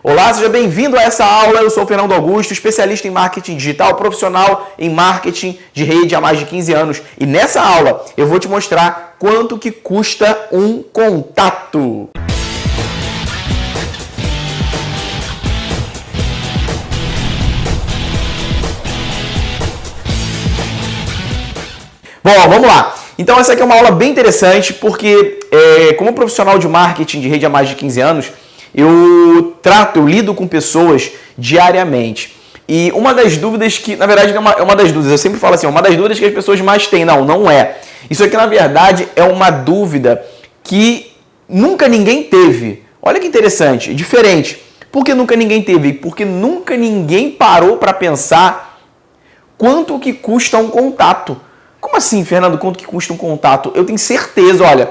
Olá, seja bem-vindo a essa aula. Eu sou o Fernando Augusto, especialista em marketing digital, profissional em marketing de rede há mais de 15 anos. E nessa aula eu vou te mostrar quanto que custa um contato. Bom, vamos lá. Então essa aqui é uma aula bem interessante porque como profissional de marketing de rede há mais de 15 anos, eu lido com pessoas diariamente. E uma das dúvidas que, na verdade, é uma das dúvidas, eu sempre falo assim, uma das dúvidas que as pessoas mais têm, não é. Isso aqui, na verdade, é uma dúvida que nunca ninguém teve. Olha que interessante, diferente. Por que nunca ninguém teve? Porque nunca ninguém parou para pensar quanto que custa um contato. Como assim, Fernando, quanto que custa um contato? Eu tenho certeza, olha,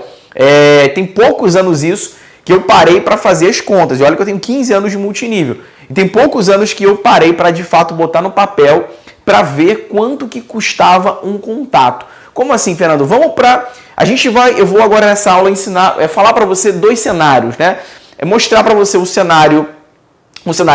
tem poucos anos isso, que eu parei para fazer as contas. E olha que eu tenho 15 anos de multinível. E tem poucos anos que eu parei para, de fato, botar no papel para ver quanto que custava um contato. Como assim, Fernando? Eu vou agora nessa aula ensinar, falar para você dois cenários, né? Mostrar para você um cenário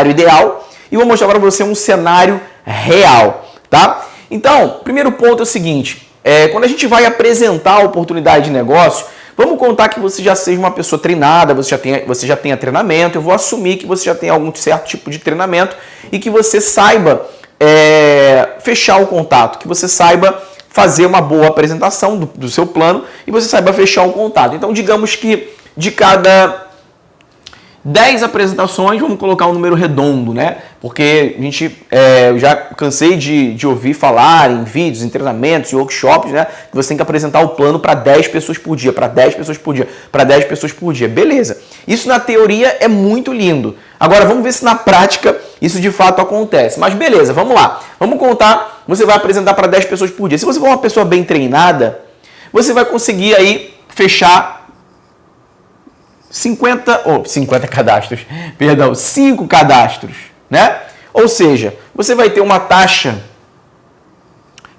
ideal e vou mostrar para você um cenário real, tá? Então, primeiro ponto é o seguinte, quando a gente vai apresentar a oportunidade de negócio, vamos contar que você já seja uma pessoa treinada, você já tenha treinamento, eu vou assumir que você já tem algum certo tipo de treinamento e que você saiba fechar o contato, que você saiba fazer uma boa apresentação do seu plano e você saiba fechar o contato. Então, digamos que de cada 10 apresentações, vamos colocar um número redondo, né? Porque eu já cansei de ouvir falar em vídeos, em treinamentos, em workshops, né? Que você tem que apresentar o plano para 10 pessoas por dia, para 10 pessoas por dia, para 10 pessoas por dia. Beleza. Isso na teoria é muito lindo. Agora vamos ver se na prática isso de fato acontece. Mas beleza, vamos lá. Vamos contar, você vai apresentar para 10 pessoas por dia. Se você for uma pessoa bem treinada, você vai conseguir aí fechar 5 cadastros, né? Ou seja, você vai ter uma taxa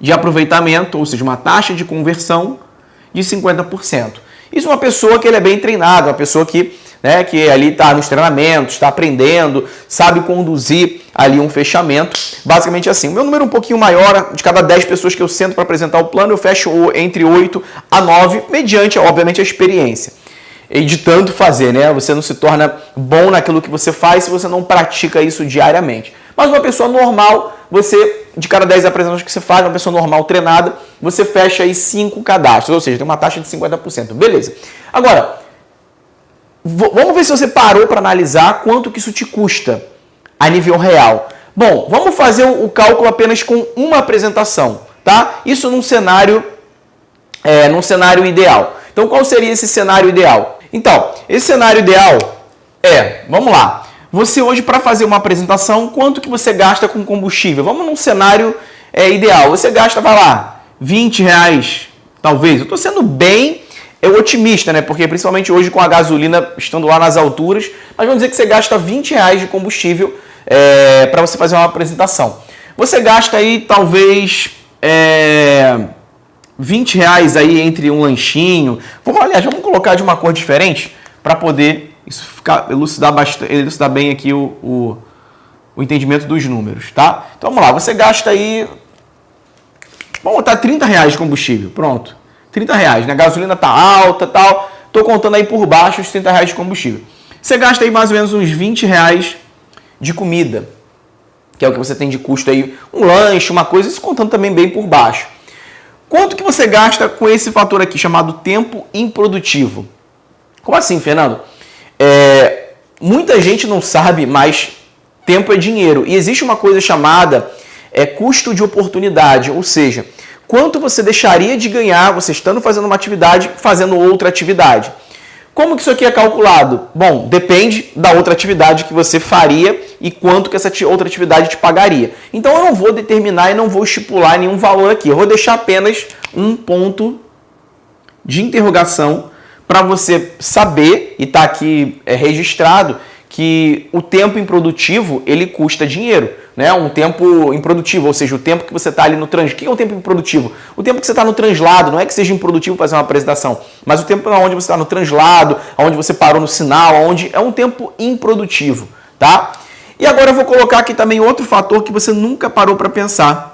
de aproveitamento, ou seja, uma taxa de conversão de 50%. Isso é uma pessoa que ele é bem treinada, uma pessoa que ali está nos treinamentos, está aprendendo, sabe conduzir ali um fechamento. Basicamente assim, o meu número é um pouquinho maior, de cada 10 pessoas que eu sento para apresentar o plano, eu fecho entre 8 a 9, mediante, obviamente, a experiência. E de tanto fazer, né? Você não se torna bom naquilo que você faz se você não pratica isso diariamente. Mas uma pessoa normal, de cada 10 apresentações que você faz, uma pessoa normal treinada, você fecha aí 5 cadastros, ou seja, tem uma taxa de 50%. Beleza. Agora, vamos ver se você parou para analisar quanto que isso te custa a nível real. Bom, vamos fazer o cálculo apenas com uma apresentação, tá? Isso num cenário ideal. Então, qual seria esse cenário ideal? Então, esse cenário ideal vamos lá, você hoje para fazer uma apresentação, quanto que você gasta com combustível? Vamos num cenário ideal, você gasta, vai lá, R$20, talvez. Eu estou sendo bem otimista, né? Porque principalmente hoje com a gasolina estando lá nas alturas, mas vamos dizer que você gasta R$20 de combustível para você fazer uma apresentação. Você gasta aí talvez R$20 aí entre um lanchinho. Vamos colocar de uma cor diferente para poder isso elucidar bem aqui o entendimento dos números, tá? Então vamos lá, você gasta aí, vamos botar R$30 de combustível, pronto. R$30, né? A gasolina tá alta, tal. Tô contando aí por baixo os R$30 de combustível. Você gasta aí mais ou menos uns R$20 de comida, que é o que você tem de custo aí, um lanche, uma coisa, isso contando também bem por baixo. Quanto que você gasta com esse fator aqui, chamado tempo improdutivo? Como assim, Fernando? Muita gente não sabe, mas tempo é dinheiro. E existe uma coisa chamada custo de oportunidade, ou seja, quanto você deixaria de ganhar você estando fazendo uma atividade, fazendo outra atividade. Como que isso aqui é calculado? Bom, depende da outra atividade que você faria e quanto que essa outra atividade te pagaria. Então eu não vou determinar e não vou estipular nenhum valor aqui. Eu vou deixar apenas um ponto de interrogação para você saber, e tá aqui registrado, que o tempo improdutivo, ele custa dinheiro, né? Um tempo improdutivo, ou seja, o tempo que você está ali no translado. O que é um tempo improdutivo? O tempo que você está no translado, não é que seja improdutivo fazer uma apresentação, mas o tempo onde você está no translado, onde você parou no sinal, onde é um tempo improdutivo, tá? E agora eu vou colocar aqui também outro fator que você nunca parou para pensar.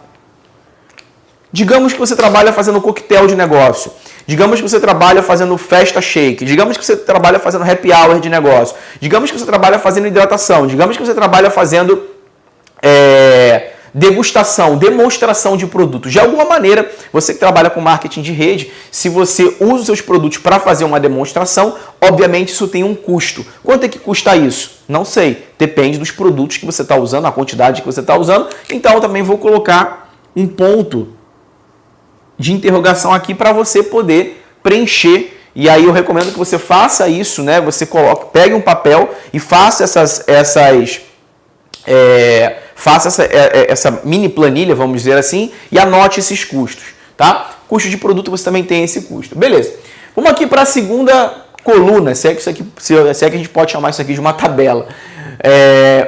Digamos que você trabalha fazendo coquetel de negócio. Digamos que você trabalha fazendo festa shake. Digamos que você trabalha fazendo happy hour de negócio. Digamos que você trabalha fazendo hidratação. Digamos que você trabalha fazendo degustação, demonstração de produtos. De alguma maneira, você que trabalha com marketing de rede, se você usa os seus produtos para fazer uma demonstração, obviamente isso tem um custo. Quanto é que custa isso? Não sei. Depende dos produtos que você está usando, a quantidade que você está usando. Então, eu também vou colocar um ponto de interrogação aqui para você poder preencher. E aí eu recomendo que você faça isso, né? Você pegue um papel e faça essa mini planilha, vamos dizer assim, e anote esses custos, tá? Custo de produto você também tem esse custo. Beleza. Vamos aqui para a segunda coluna, se é que a gente pode chamar isso aqui de uma tabela.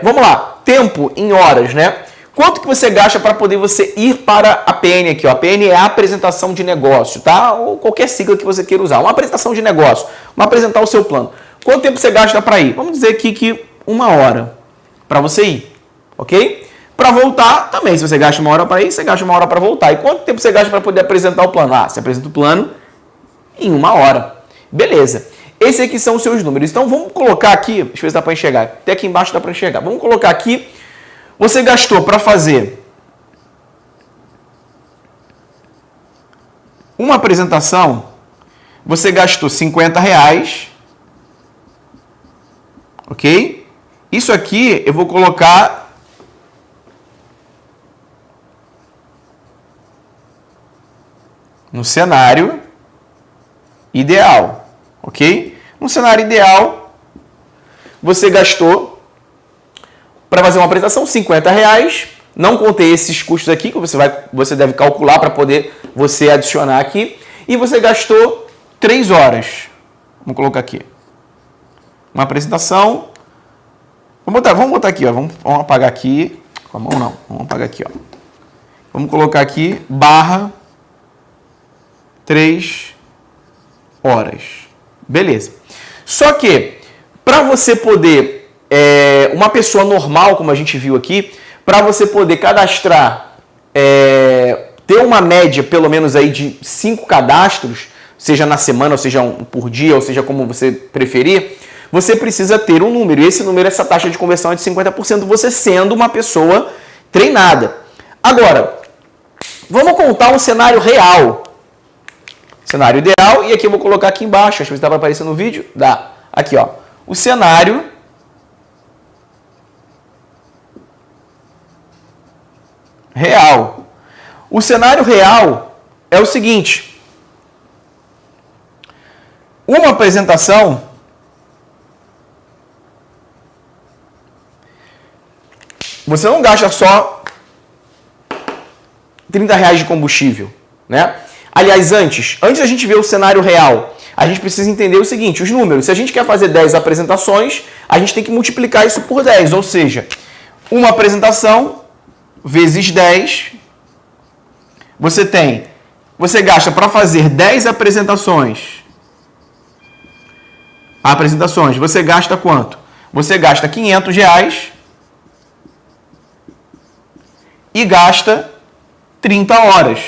Vamos lá. Tempo em horas, né? Quanto que você gasta para poder você ir para a PN aqui? Ó? A PN é a apresentação de negócio, tá? Ou qualquer sigla que você queira usar. Uma apresentação de negócio, uma apresentar o seu plano. Quanto tempo você gasta para ir? Vamos dizer aqui que 1 hora para você ir, ok? Para voltar, também, se você gasta 1 hora para ir, você gasta 1 hora para voltar. E quanto tempo você gasta para poder apresentar o plano? Você apresenta o plano em 1 hora. Beleza. Esses aqui são os seus números. Então, vamos colocar aqui, deixa eu ver se dá para enxergar. Até aqui embaixo dá para enxergar. Vamos colocar aqui. Você gastou para fazer uma apresentação, você gastou R$50, ok? Isso aqui eu vou colocar no cenário ideal, ok? No cenário ideal, você gastou para fazer uma apresentação, R$50. Não contei esses custos aqui, que você deve calcular para poder você adicionar aqui. E você gastou 3 horas. Vamos colocar aqui. Uma apresentação. Vamos botar aqui, ó. Vamos apagar aqui. Com a mão não. Vamos apagar aqui, ó. Vamos colocar aqui, barra 3 horas. Beleza. Só que, para você poder... uma pessoa normal, como a gente viu aqui, para você poder cadastrar, ter uma média pelo menos aí de 5 cadastros, seja na semana, ou seja por dia, ou seja como você preferir, você precisa ter um número. E esse número, essa taxa de conversão é de 50%, você sendo uma pessoa treinada. Agora, vamos contar um cenário real. Cenário ideal, e aqui eu vou colocar aqui embaixo, acho que está aparecendo no vídeo. Dá. Aqui, ó. O cenário real. O cenário real é o seguinte: uma apresentação você não gasta só R$30 de combustível, né? Aliás, antes a gente ver o cenário real, a gente precisa entender o seguinte, os números. Se a gente quer fazer 10 apresentações, a gente tem que multiplicar isso por 10, ou seja, uma apresentação vezes 10, você gasta para fazer 10 apresentações, você gasta quanto? Você gasta R$500 e gasta 30 horas.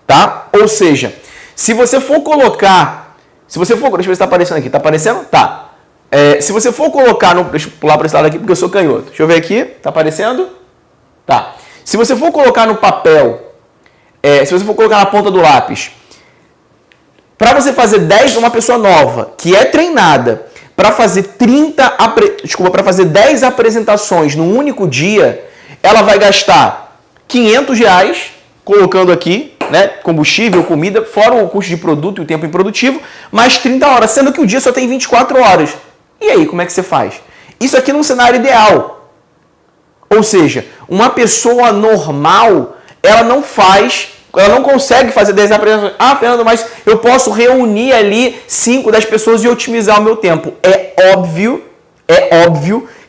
Tá? Ou seja, se você for colocar, deixa eu ver se está aparecendo aqui, tá aparecendo? Tá. Se você for colocar, deixa eu pular para esse lado aqui porque eu sou canhoto. Deixa eu ver aqui, tá aparecendo? Tá. Se você for colocar no papel, se você for colocar na ponta do lápis, para você fazer 10, uma pessoa nova, que é treinada, para fazer para fazer 10 apresentações num único dia, ela vai gastar R$500, colocando aqui, né, combustível, comida, fora o custo de produto e o tempo improdutivo, mais 30 horas, sendo que o dia só tem 24 horas. E aí, como é que você faz? Isso aqui num cenário ideal. Ou seja, uma pessoa normal, ela não consegue fazer 10 apresentações. Fernando, mas eu posso reunir ali 5, 10 pessoas e otimizar o meu tempo. É óbvio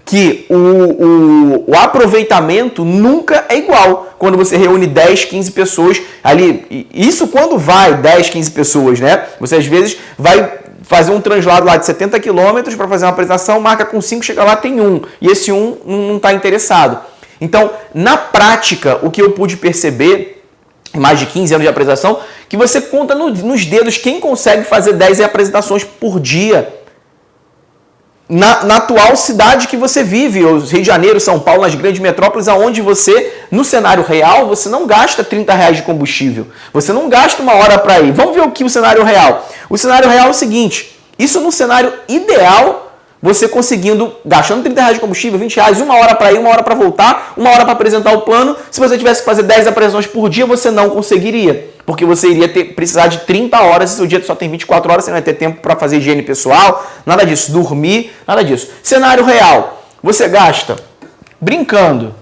que o aproveitamento nunca é igual quando você reúne 10, 15 pessoas ali. Isso quando vai 10, 15 pessoas, né? Você às vezes vai fazer um translado lá de 70 quilômetros para fazer uma apresentação, marca com 5, chega lá, tem 1. E esse 1 não está interessado. Então, na prática, o que eu pude perceber, em mais de 15 anos de apresentação, que você conta nos dedos quem consegue fazer 10 apresentações por dia. Na atual cidade que você vive, Rio de Janeiro, São Paulo, nas grandes metrópoles, onde você, no cenário real, você não gasta R$30 de combustível. Você não gasta 1 hora para ir. Vamos ver o cenário real. O cenário real é o seguinte, isso no cenário ideal, você conseguindo, gastando R$30 de combustível, R$20, 1 hora para ir, 1 hora para voltar, 1 hora para apresentar o plano. Se você tivesse que fazer 10 apresentações por dia, você não conseguiria. Porque você iria precisar de 30 horas, e seu dia só tem 24 horas, você não vai ter tempo para fazer higiene pessoal, nada disso, dormir, nada disso. Cenário real, você gasta brincando,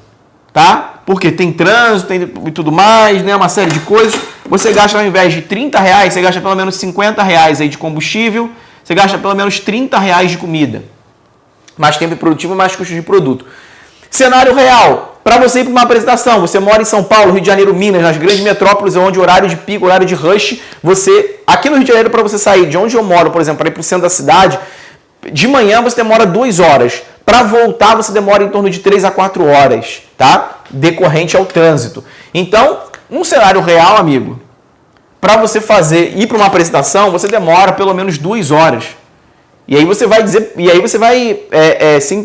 tá? Porque tem trânsito e tudo mais, né? Uma série de coisas. Você gasta, ao invés de R$30, você gasta pelo menos R$50 aí de combustível, você gasta pelo menos R$30 de comida. Mais tempo produtivo e mais custo de produto. Cenário real. Para você ir para uma apresentação, você mora em São Paulo, Rio de Janeiro, Minas, nas grandes metrópoles, onde o horário de pico, horário de rush, aqui no Rio de Janeiro, para você sair de onde eu moro, por exemplo, para ir para o centro da cidade, de manhã você demora 2 horas. Para voltar, você demora em torno de 3 a 4 horas, tá? Decorrente ao trânsito. Então, um cenário real, amigo, para você ir para uma apresentação, você demora pelo menos 2 horas. E aí você vai dizer,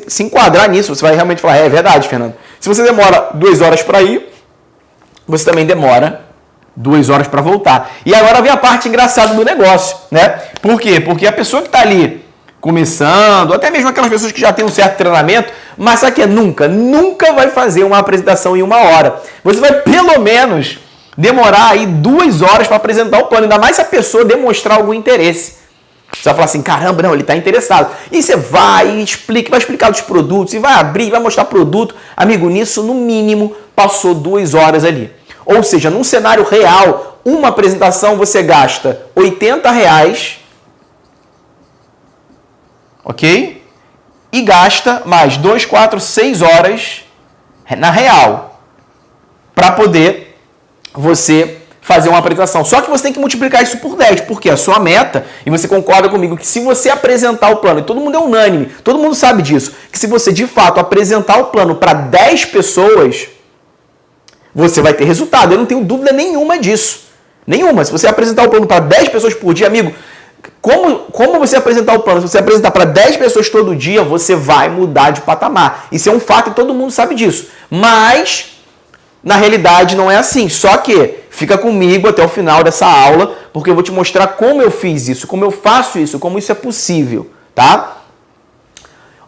se enquadrar nisso, você vai realmente falar, é verdade, Fernando. Se você demora 2 horas para ir, você também demora 2 horas para voltar. E agora vem a parte engraçada do negócio, né? Por quê? Porque a pessoa que está ali começando, até mesmo aquelas pessoas que já têm um certo treinamento, mas sabe que nunca vai fazer uma apresentação em 1 hora. Você vai pelo menos demorar aí 2 horas para apresentar o plano, ainda mais se a pessoa demonstrar algum interesse. Você vai falar assim, caramba, não, ele está interessado. E você vai explicar dos produtos, e vai abrir, vai mostrar produto. Amigo, nisso, no mínimo, passou 2 horas ali. Ou seja, num cenário real, uma apresentação você gasta R$80, ok? E gasta mais 2, 4, 6 horas na real para poder você fazer uma apresentação. Só que você tem que multiplicar isso por 10, porque a sua meta, e você concorda comigo, que se você apresentar o plano, e todo mundo é unânime, todo mundo sabe disso, que se você de fato apresentar o plano para 10 pessoas, você vai ter resultado. Eu não tenho dúvida nenhuma disso. Nenhuma. Se você apresentar o plano para 10 pessoas por dia, amigo, como você apresentar o plano? Se você apresentar para 10 pessoas todo dia, você vai mudar de patamar. Isso é um fato e todo mundo sabe disso. Mas, na realidade, não é assim. Só que fica comigo até o final dessa aula, porque eu vou te mostrar como eu fiz isso, como eu faço isso, como isso é possível, tá?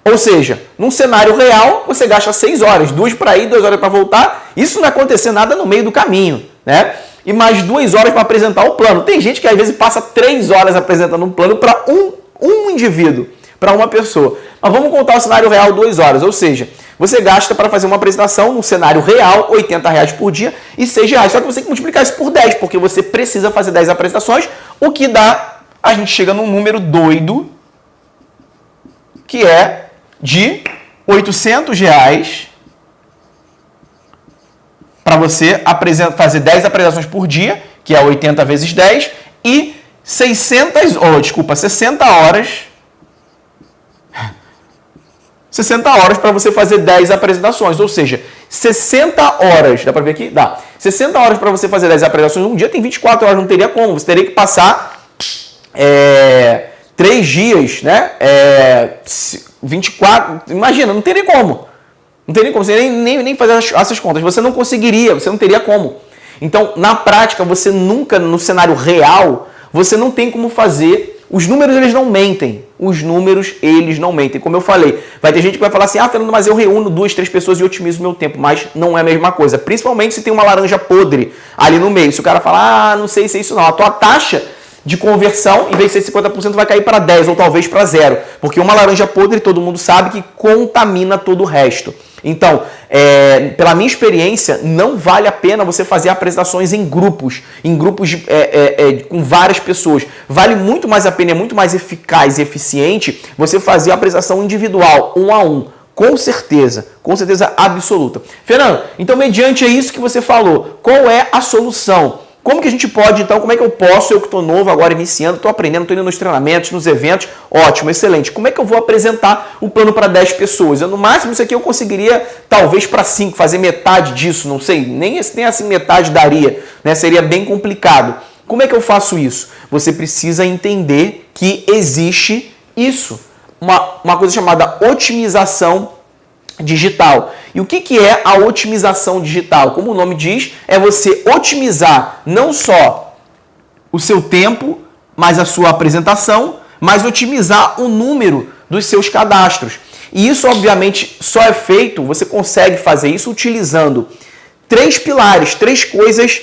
Ou seja, num cenário real, você gasta 6 horas, 2 para ir, 2 horas para voltar. Isso não vai acontecer nada no meio do caminho, né? E mais 2 horas para apresentar o plano. Tem gente que às vezes passa 3 horas apresentando um plano para um indivíduo, para uma pessoa. Mas vamos contar o cenário real 2 horas, ou seja, você gasta para fazer uma apresentação no cenário real R$80 por dia e R$6. Só que você tem que multiplicar isso por 10, porque você precisa fazer 10 apresentações, o que dá, a gente chega num número doido, que é de R$800 para você fazer 10 apresentações por dia, que é 80 vezes 10, e 60 horas. 60 horas para você fazer 10 apresentações, ou seja, 60 horas, dá para ver aqui? Dá. 60 horas para você fazer 10 apresentações, um dia tem 24 horas, não teria como, você teria que passar 3 dias, né? 24, imagina, não teria como. Não teria como, você nem fazer essas contas, você não conseguiria, você não teria como. Então, na prática, você nunca, no cenário real, você não tem como fazer. Os números, eles não mentem. Os números, eles não mentem. Como eu falei, vai ter gente que vai falar assim, Fernando, mas eu reúno 2, 3 pessoas e otimizo o meu tempo. Mas não é a mesma coisa. Principalmente se tem uma laranja podre ali no meio. Se o cara falar, não sei se é isso não. A tua taxa de conversão, em vez de ser 50%, vai cair para 10 ou talvez para 0. Porque uma laranja podre, todo mundo sabe que contamina todo o resto. Então, pela minha experiência, não vale a pena você fazer apresentações em grupos com várias pessoas. Vale muito mais a pena, é muito mais eficaz e eficiente você fazer a apresentação individual, 1 a 1. Com certeza absoluta. Fernando, então mediante isso que você falou, qual é a solução? Como que a gente pode, então, como é que eu posso, eu que estou novo agora, iniciando, estou aprendendo, estou indo nos treinamentos, nos eventos, ótimo, excelente. Como é que eu vou apresentar o plano para 10 pessoas? No máximo, isso aqui eu conseguiria, talvez, para 5, fazer metade disso, não sei, nem assim metade daria, né? Seria bem complicado. Como é que eu faço isso? Você precisa entender que existe isso, uma coisa chamada otimização digital. E o que é a otimização digital? Como o nome diz, é você otimizar não só o seu tempo, mas a sua apresentação, mas otimizar o número dos seus cadastros. E isso, obviamente, só é feito, você consegue fazer isso utilizando 3 pilares, 3 coisas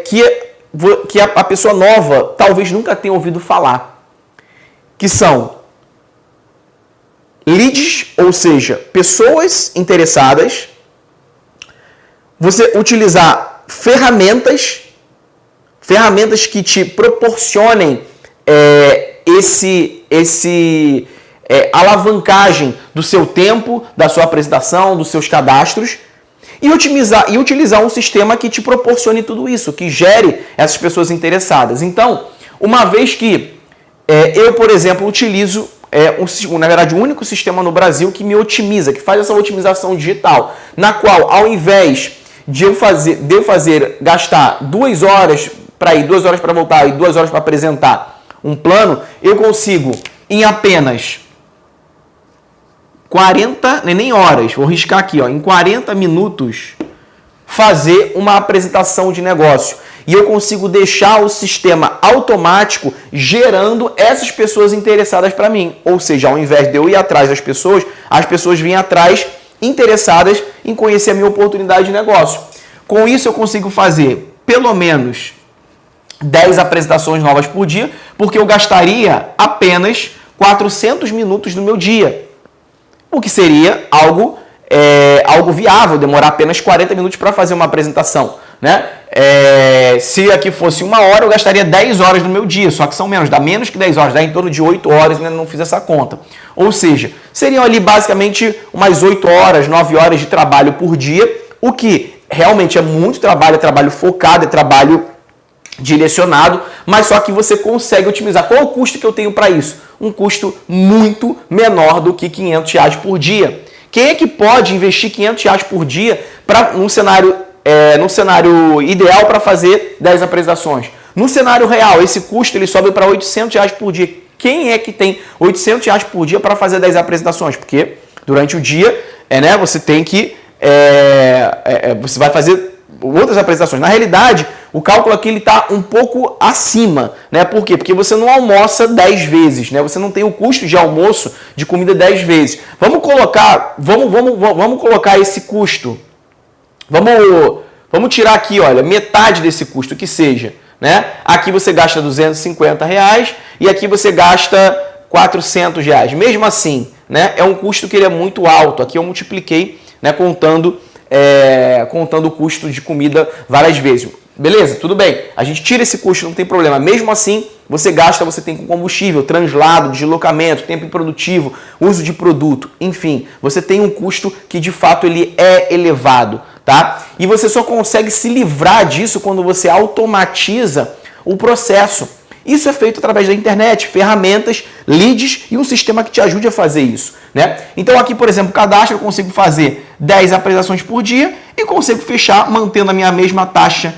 que a pessoa nova talvez nunca tenha ouvido falar, que são leads, ou seja, pessoas interessadas, você utilizar ferramentas que te proporcionem alavancagem do seu tempo, da sua apresentação, dos seus cadastros, e utilizar um sistema que te proporcione tudo isso, que gere essas pessoas interessadas. Então, uma vez que eu, por exemplo, utilizo na verdade, o único sistema no Brasil que me otimiza, que faz essa otimização digital, na qual, ao invés de eu gastar 2 horas para ir, 2 horas para voltar e 2 horas para apresentar um plano, eu consigo, em apenas 40, nem horas, vou riscar aqui, em 40 minutos, fazer uma apresentação de negócio. E eu consigo deixar o sistema automático gerando essas pessoas interessadas para mim. Ou seja, ao invés de eu ir atrás das pessoas, as pessoas vêm atrás interessadas em conhecer a minha oportunidade de negócio. Com isso eu consigo fazer pelo menos 10 apresentações novas por dia, porque eu gastaria apenas 400 minutos do meu dia. O que seria algo viável, demorar apenas 40 minutos para fazer uma apresentação, né? Se aqui fosse 1 hora, eu gastaria 10 horas no meu dia, só que são menos, dá menos que 10 horas, dá em torno de 8 horas, ainda não fiz essa conta. Ou seja, seriam ali basicamente umas 8 horas, 9 horas de trabalho por dia, o que realmente é muito trabalho, é trabalho focado, é trabalho direcionado, mas só que você consegue otimizar. Qual é o custo que eu tenho para isso? Um custo muito menor do que R$500 por dia. Quem é que pode investir R$500 por dia num cenário ideal para fazer 10 apresentações? No cenário real, esse custo ele sobe para R$800 por dia. Quem é que tem R$800 por dia para fazer 10 apresentações? Porque durante o dia você tem que... você vai fazer outras apresentações. Na realidade, o cálculo aqui está um pouco acima, né? Por quê? Porque você não almoça 10 vezes, né? Você não tem o custo de almoço de comida 10 vezes. Vamos colocar esse custo. Vamos tirar aqui, olha, metade desse custo, que seja, né? Aqui você gasta R$250 e aqui você gasta R$400. Mesmo assim, né? É um custo que ele é muito alto. Aqui eu multipliquei, né? Contando o custo de comida várias vezes. Beleza? Tudo bem. A gente tira esse custo, não tem problema. Mesmo assim, você tem com combustível, translado, deslocamento, tempo improdutivo, uso de produto, enfim. Você tem um custo que, de fato, ele é elevado, tá? E você só consegue se livrar disso quando você automatiza o processo. Isso é feito através da internet, ferramentas, leads e um sistema que te ajude a fazer isso, né? Então aqui, por exemplo, cadastro, eu consigo fazer 10 apresentações por dia e consigo fechar mantendo a minha mesma taxa,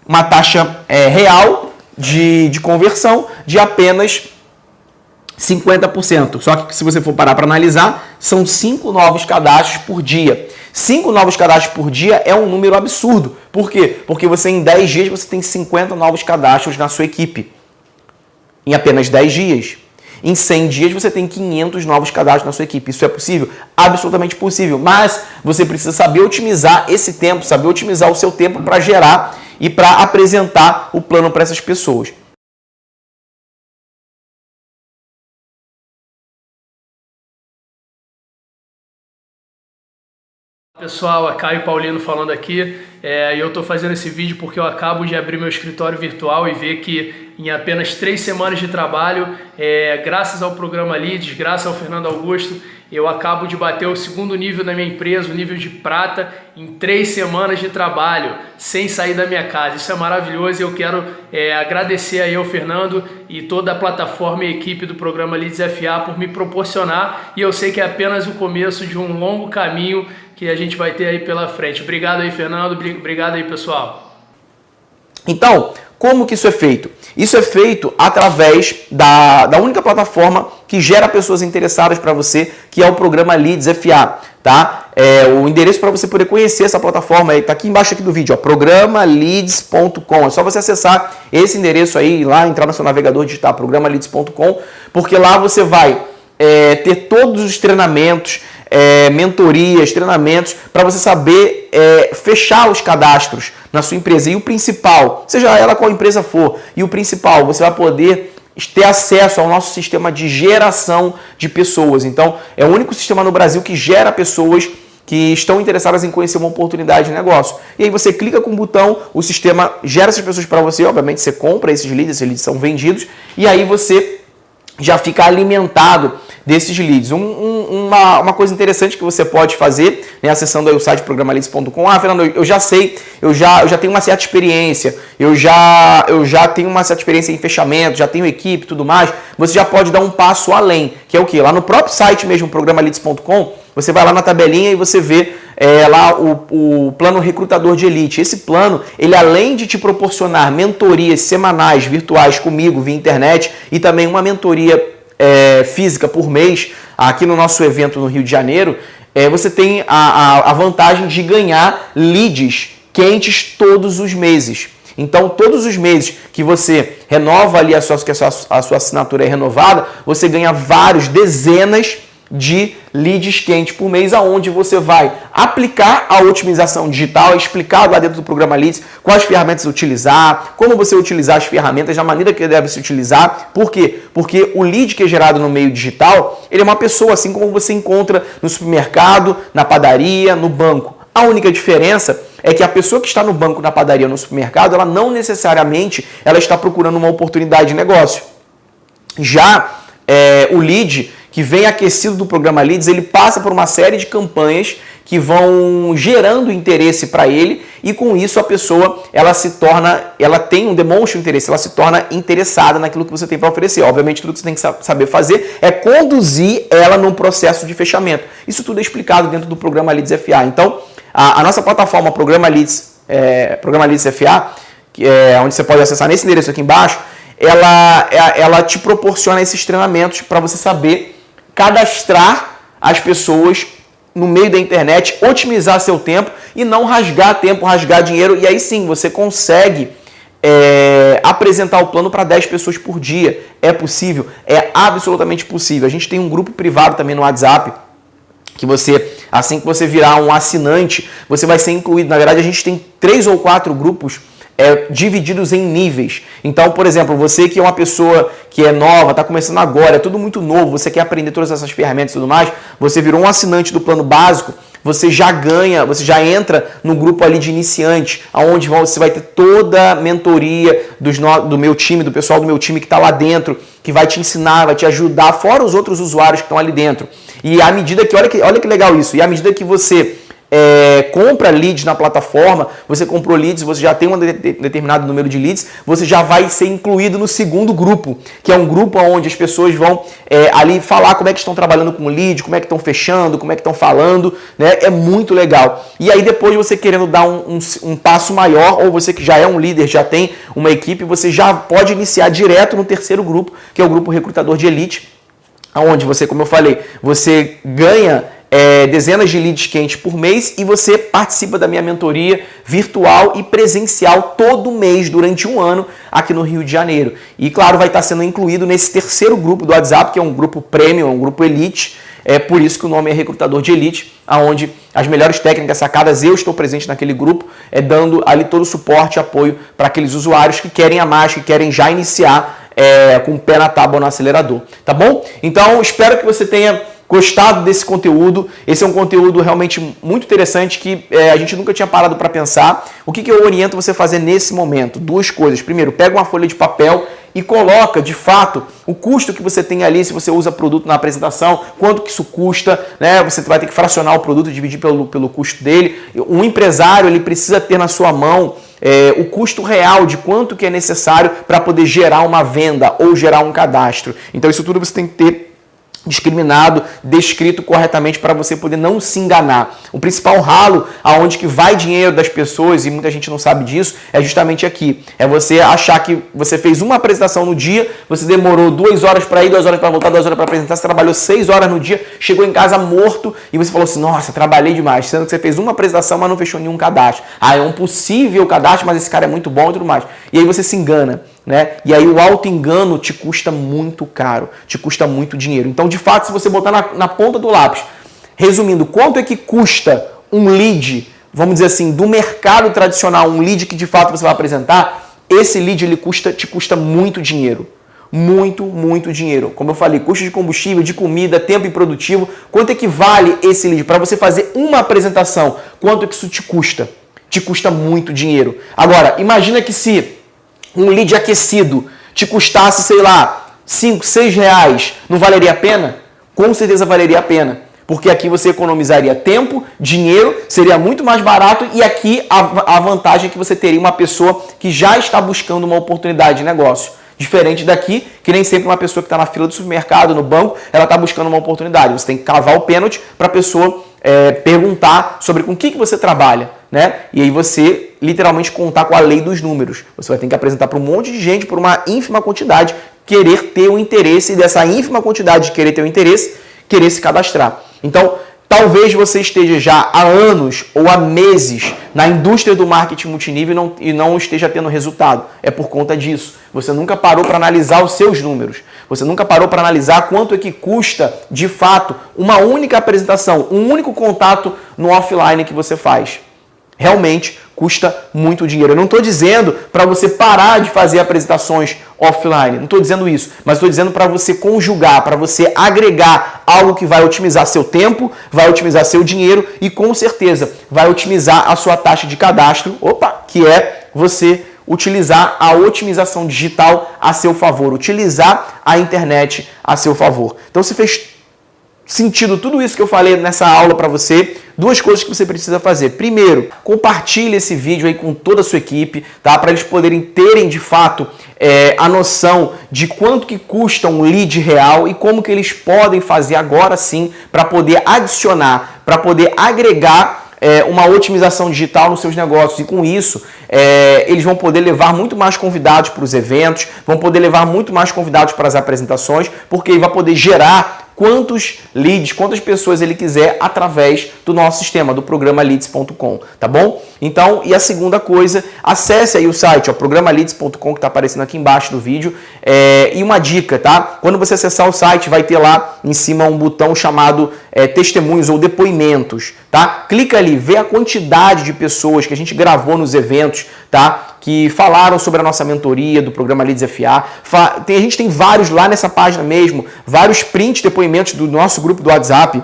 uma taxa real de conversão de apenas 50%. Só que se você for parar para analisar, são 5 novos cadastros por dia. 5 novos cadastros por dia é um número absurdo. Por quê? Porque você em 10 dias você tem 50 novos cadastros na sua equipe. Em apenas 10 dias. Em 100 dias você tem 500 novos cadastros na sua equipe. Isso é possível? Absolutamente possível. Mas você precisa saber otimizar esse tempo, saber otimizar o seu tempo para gerar e para apresentar o plano para essas pessoas. Pessoal, é Caio Paulino falando aqui, e eu estou fazendo esse vídeo porque eu acabo de abrir meu escritório virtual e ver que em apenas 3 semanas de trabalho, graças ao programa Leads, graças ao Fernando Augusto, eu acabo de bater o segundo nível da minha empresa, o nível de prata, em 3 semanas de trabalho, sem sair da minha casa. Isso é maravilhoso e eu quero agradecer aí ao Fernando e toda a plataforma e equipe do programa Leads FA por me proporcionar, e eu sei que é apenas o começo de um longo caminho que a gente vai ter aí pela frente. Obrigado aí, Fernando. Obrigado aí, pessoal. Então, como que isso é feito? Isso é feito através da única plataforma que gera pessoas interessadas para você, que é o programa Leads FA, tá? O endereço para você poder conhecer essa plataforma está aqui embaixo aqui do vídeo, ó, programaleads.com. É só você acessar esse endereço aí, lá entrar no seu navegador, digitar programaleads.com, porque lá você vai ter todos os treinamentos, mentorias, treinamentos, para você saber fechar os cadastros na sua empresa. E o principal, seja ela qual empresa for, e o principal, você vai poder ter acesso ao nosso sistema de geração de pessoas. Então, é o único sistema no Brasil que gera pessoas que estão interessadas em conhecer uma oportunidade de negócio. E aí você clica com o botão, o sistema gera essas pessoas para você, obviamente você compra esses leads são vendidos, e aí você já fica alimentado desses leads. Uma coisa interessante que você pode fazer, né, acessando aí o site programaleads.com. Fernando, eu já sei, eu já tenho uma certa experiência, eu já tenho uma certa experiência em fechamento, já tenho equipe e tudo mais. Você já pode dar um passo além, que é o quê? Lá no próprio site mesmo, programaleads.com, você vai lá na tabelinha e você vê lá o plano recrutador de elite. Esse plano, ele além de te proporcionar mentorias semanais, virtuais comigo, via internet, e também uma mentoria física por mês, aqui no nosso evento no Rio de Janeiro, você tem a vantagem de ganhar leads quentes todos os meses. Então, todos os meses que você renova ali a sua assinatura é renovada, você ganha dezenas de leads quentes por mês, aonde você vai aplicar a otimização digital, é explicado lá dentro do programa Leads quais ferramentas utilizar, como você utilizar as ferramentas, da maneira que deve se utilizar. Por quê? Porque o lead que é gerado no meio digital, ele é uma pessoa, assim como você encontra no supermercado, na padaria, no banco. A única diferença é que a pessoa que está no banco, na padaria, no supermercado, ela não necessariamente ela está procurando uma oportunidade de negócio. Já o lead que vem aquecido do programa Leads, ele passa por uma série de campanhas que vão gerando interesse para ele, e com isso a pessoa demonstra interesse, ela se torna interessada naquilo que você tem para oferecer. Obviamente, tudo que você tem que saber fazer é conduzir ela num processo de fechamento. Isso tudo é explicado dentro do programa Leads FA. Então, a nossa plataforma Programa Leads FA, que é onde você pode acessar nesse endereço aqui embaixo, ela te proporciona esses treinamentos para você saber cadastrar as pessoas no meio da internet, otimizar seu tempo e não rasgar tempo, rasgar dinheiro. E aí sim, você consegue apresentar o plano para 10 pessoas por dia. É possível? É absolutamente possível. A gente tem um grupo privado também no WhatsApp, que assim que você virar um assinante, você vai ser incluído. Na verdade, a gente tem 3 ou 4 grupos divididos em níveis. Então, por exemplo, você que é uma pessoa que é nova, está começando agora, é tudo muito novo, você quer aprender todas essas ferramentas e tudo mais, você virou um assinante do plano básico, você já entra no grupo ali de iniciante, onde você vai ter toda a mentoria do meu time, do pessoal do meu time que está lá dentro, que vai te ensinar, vai te ajudar, fora os outros usuários que estão ali dentro. E à medida que, olha que legal isso, e à medida que você compra leads na plataforma, você comprou leads, você já tem um determinado número de leads, você já vai ser incluído no segundo grupo, que é um grupo onde as pessoas vão ali falar como é que estão trabalhando com o lead, como é que estão fechando, como é que estão falando, né? É muito legal. E aí depois você querendo dar um passo maior, ou você que já é um líder, já tem uma equipe, você já pode iniciar direto no terceiro grupo, que é o grupo recrutador de elite, onde você, como eu falei, você ganha dezenas de leads quentes por mês e você participa da minha mentoria virtual e presencial todo mês durante um ano aqui no Rio de Janeiro. E claro, vai estar sendo incluído nesse terceiro grupo do WhatsApp, que é um grupo premium, um grupo elite. É por isso que o nome é Recrutador de Elite, onde as melhores técnicas sacadas, eu estou presente naquele grupo, dando ali todo o suporte e apoio para aqueles usuários que querem a mais, que querem já iniciar com o pé na tábua no acelerador, tá bom? Então, espero que você tenha gostado desse conteúdo. Esse é um conteúdo realmente muito interessante que a gente nunca tinha parado para pensar. O que eu oriento você a fazer nesse momento? Duas coisas. Primeiro, pega uma folha de papel e coloca, de fato, o custo que você tem ali, se você usa produto na apresentação, quanto que isso custa, né? Você vai ter que fracionar o produto e dividir pelo custo dele. Um empresário, ele precisa ter na sua mão o custo real de quanto que é necessário para poder gerar uma venda ou gerar um cadastro. Então, isso tudo você tem que ter discriminado, descrito corretamente para você poder não se enganar. O principal ralo aonde que vai dinheiro das pessoas, e muita gente não sabe disso, é justamente aqui. É você achar que você fez uma apresentação no dia, você demorou 2 horas para ir, 2 horas para voltar, 2 horas para apresentar, você trabalhou 6 horas no dia, chegou em casa morto e você falou assim, nossa, trabalhei demais, sendo que você fez uma apresentação, mas não fechou nenhum cadastro. Ah, é um possível cadastro, mas esse cara é muito bom e tudo mais. E aí você se engana. Né? E aí o auto-engano te custa muito caro, te custa muito dinheiro. Então, de fato, se você botar na ponta do lápis, resumindo, quanto é que custa um lead, vamos dizer assim, do mercado tradicional, um lead que de fato você vai apresentar, esse lead ele te custa muito dinheiro. Muito dinheiro. Como eu falei, custo de combustível, de comida, tempo improdutivo. Quanto é que vale esse lead? Para você fazer uma apresentação, quanto é que isso te custa? Te custa muito dinheiro. Agora, imagina que se um lead aquecido te custasse, sei lá, 5, 6 reais, não valeria a pena? Com certeza valeria a pena. Porque aqui você economizaria tempo, dinheiro, seria muito mais barato e aqui a vantagem é que você teria uma pessoa que já está buscando uma oportunidade de negócio. Diferente daqui, que nem sempre uma pessoa que está na fila do supermercado, no banco, ela está buscando uma oportunidade. Você tem que cavar o pênalti para a pessoa perguntar sobre com o que você trabalha, né? E aí você literalmente contar com a lei dos números. Você vai ter que apresentar para um monte de gente por uma ínfima quantidade, querer ter o interesse e dessa ínfima quantidade de querer ter o interesse, querer se cadastrar. Então, talvez você esteja já há anos ou há meses na indústria do marketing multinível e não esteja tendo resultado. É por conta disso. Você nunca parou para analisar os seus números. Você nunca parou para analisar quanto é que custa, de fato, uma única apresentação, um único contato no offline que você faz. Realmente custa muito dinheiro. Eu não estou dizendo para você parar de fazer apresentações offline, não estou dizendo isso, mas estou dizendo para você conjugar, para você agregar algo que vai otimizar seu tempo, vai otimizar seu dinheiro e com certeza vai otimizar a sua taxa de cadastro, que é você utilizar a otimização digital a seu favor, utilizar a internet a seu favor. Então, se fez sentido tudo isso que eu falei nessa aula para você, duas coisas que você precisa fazer. Primeiro, compartilhe esse vídeo aí com toda a sua equipe, tá? Para eles poderem terem de fato a noção de quanto que custa um lead real e como que eles podem fazer agora sim para poder adicionar, para poder agregar uma otimização digital nos seus negócios. E com isso, eles vão poder levar muito mais convidados para os eventos, vão poder levar muito mais convidados para as apresentações, porque ele vai poder gerar quantos leads, quantas pessoas ele quiser através do nosso sistema, do programa leads.com, tá bom? Então, e a segunda coisa, acesse aí o site, programaleads.com, que está aparecendo aqui embaixo do vídeo, e uma dica, tá? Quando você acessar o site, vai ter lá em cima um botão chamado testemunhos ou depoimentos, tá? Clica ali, vê a quantidade de pessoas que a gente gravou nos eventos, tá? Que falaram sobre a nossa mentoria do programa Leads FA. A gente tem vários lá nessa página mesmo, vários print depoimentos do nosso grupo do WhatsApp.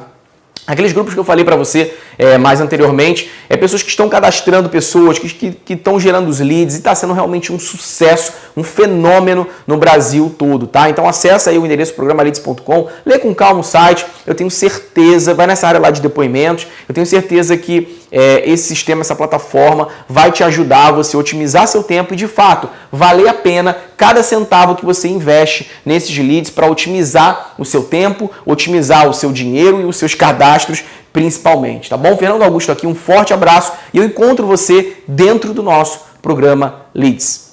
Aqueles grupos que eu falei para você mais anteriormente, pessoas que estão cadastrando pessoas, que estão gerando os leads e está sendo realmente um sucesso, um fenômeno no Brasil todo, tá? Então acessa aí o endereço programaleads.com, lê com calma o site, eu tenho certeza, vai nessa área lá de depoimentos, eu tenho certeza que esse sistema, essa plataforma vai te ajudar a você otimizar seu tempo e de fato valer a pena cada centavo que você investe nesses leads para otimizar o seu tempo, otimizar o seu dinheiro e os seus cadastros principalmente, tá bom? Fernando Augusto aqui, um forte abraço e eu encontro você dentro do nosso programa Leads.